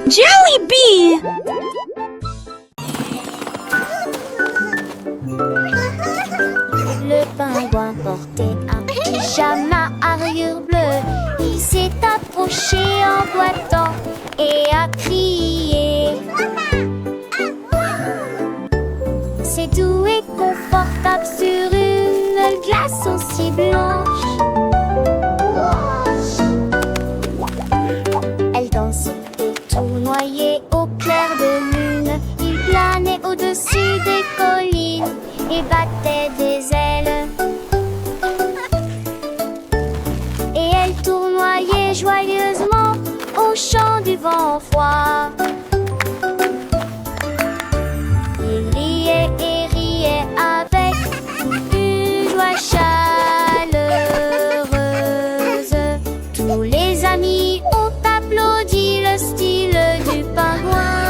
Jollibee! Le pingouin portait un pyjama à rayures bleues. Il s'est approché en boitant et a crié. C'est doux et confortable sur une glace aussi blanche. Elle dansait et tournoyait au clair de lune. Il planait au-dessus des collines et battait des ailes. Et elle tournoyait joyeusement au chant du vent froid. Il riait et riait avec une joie chaleureuse. Tous les amis ont applaudi le style du pingouin.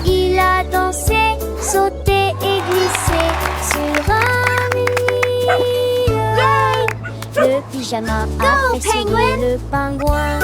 Il a dansé, sauté et glissé sur un lit. Le pyjama a fait sourire le pingouin.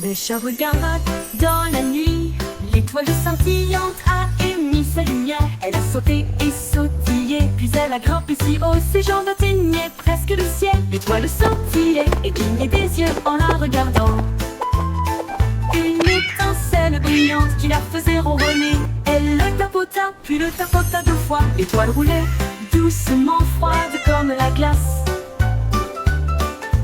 Le chat regarde dans la nuit. L'étoile scintillante a émis sa lumière. Elle a sauté et sautillé, puis elle a grimpé si haut, ses jambes atteignaient presque le ciel. L'étoile scintillait et clignait des yeux en la regardant. Une étincelle brillante qui la faisait ronronner. Elle le tapota, puis le tapota 2 fois. L'étoile roulait doucement, froide comme la glace.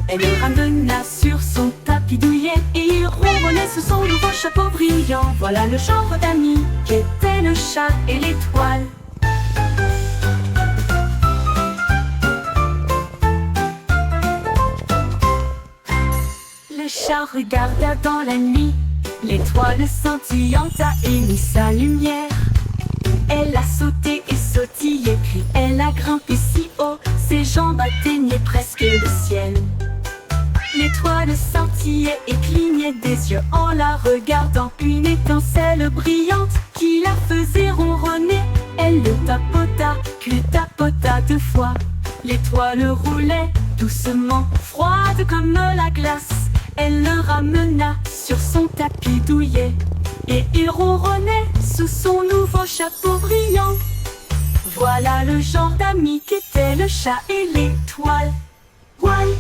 Elle le ramena sur son tapis douillet et il ronronnait sous son nouveau chapeau brillant. Voilà le genre d'amis qu'étaient le chat et l'étoile. Le chat regarda dans la nuit. L'étoile scintillante a émis sa lumière. Elle a sauté et sautillé, puis elle a grimpé si haut, ses jambes atteignaient presque le ciel. L'étoile scintillait et clignait des yeux en la regardant. Une étincelle brillante qui la faisait ronronner. Elle le tapota, puis le tapota 2 fois. L'étoile roulait doucement, froide comme la glace. Elle le ramena sur son tapis douillet et il ronronnait sous son nouveau chapeau brillant. Voilà le genre d'amis qu'étaient le chat et l'étoile. Ouai.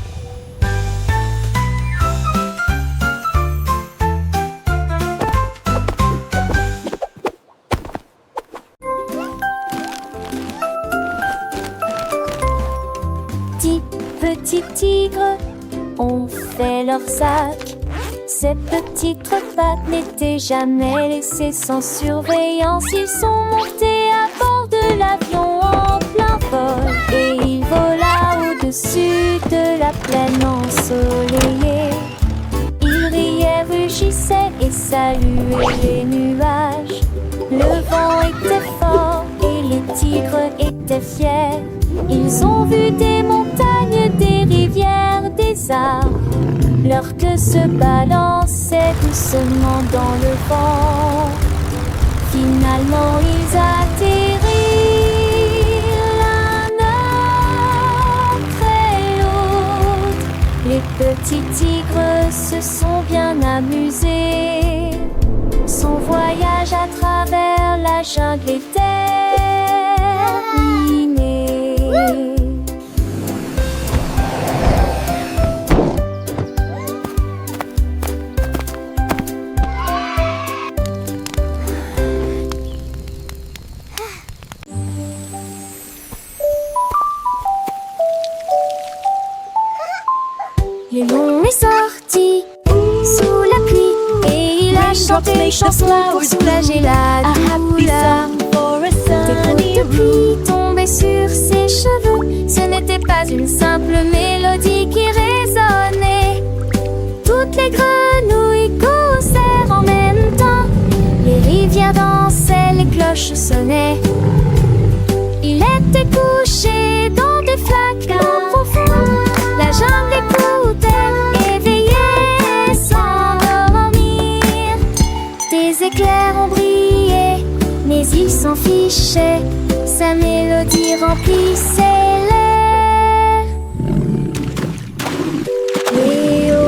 Petits tigres ont fait leur sac. Ces petites pattes n'étaient jamais laissées sans surveillance. Ils sont montés à bord de l'avion en plein vol et il vola au-dessus de la plaine ensoleillée. Il riait, rugissait et saluait les nuages. Le vent était fort et les tigres étaient fiers. Ils ont vu des montagnes, des rivières, des arbres. Leur queue se balançait doucement dans le vent. Finalement ils atterrirent l'un après l'autre. Les petits tigres se sont bien amusés. Son voyage à travers la jungle est terminé. Léon est sorti sous la pluie et il a chanté une chanson pour soulager la douleur. Des gouttes de pluie tombaient sur ses cheveux. Ce n'était pas une simple mélodie qui résonnait. Toutes les grenouilles coursèrent en même temps. Les rivières dansaient, les cloches sonnaient. Il était couché dans des flacons profonds. La jungle écoutait, éveillée sans dormir. Des éclairs ont brillé, mais il s'en fichait. Sa mélodie remplissait l'air. Léo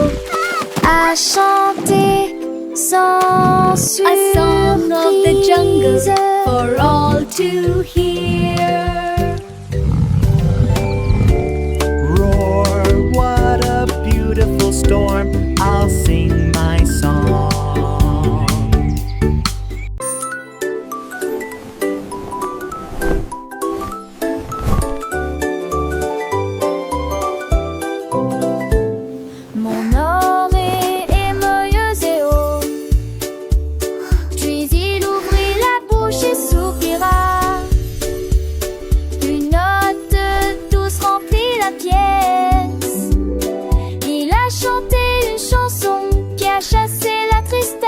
a chanté sans surprise. A song of the jungle for all to hear. Roar, what a beautiful storm. I'll sing my song. Mon or est moyeuse et haut. Puis il ouvrit la bouche et soupira. Une note douce remplit la pièce. Il a chanté une chanson qui a chassé la tristesse.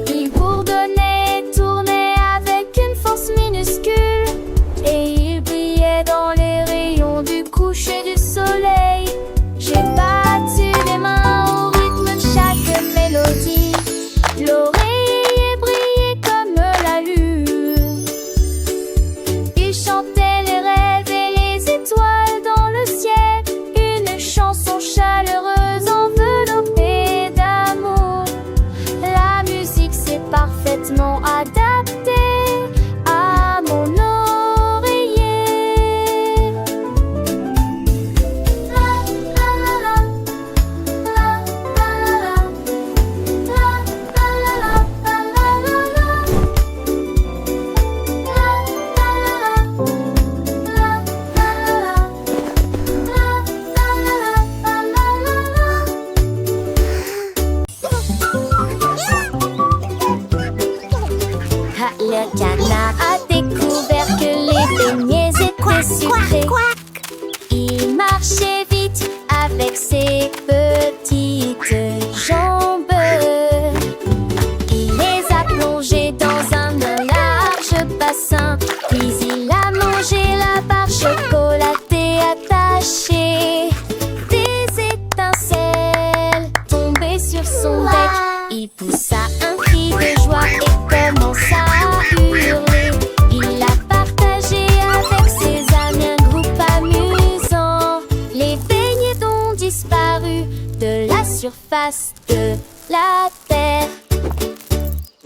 Il bourdonnait, tournait avec une force minuscule, et il brillait dans les rayons du coucher du soleil. J'ai battu les mains au rythme de chaque mélodie. L'oreiller brillait comme la lune. Il chantait les rêves et les étoiles dans le ciel. Une chanson chaleureuse enveloppée d'amour. La musique s'est parfaitement adaptée à mon oreiller. La la la la, la la la la, la la la la la la, Le canard a découvert que les beignets étaient sucrés. Il marchait vite avec ses petites jambes. Il les a plongés dans un large bassin. Puis il a mangé la barre chocolatée attachée. Des étincelles tombaient sur son bec. Il poussa un cri de joie et commença à hurler. Il a partagé avec ses amis un groupe amusant. Les beignets ont disparu de la surface de la terre.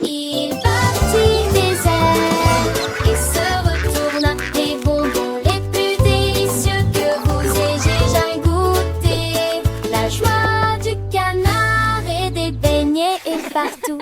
Il battit des ailes et se retourna. Les bonbons les plus délicieux que vous ayez jamais goûté. La joie du canard et des beignets est partout.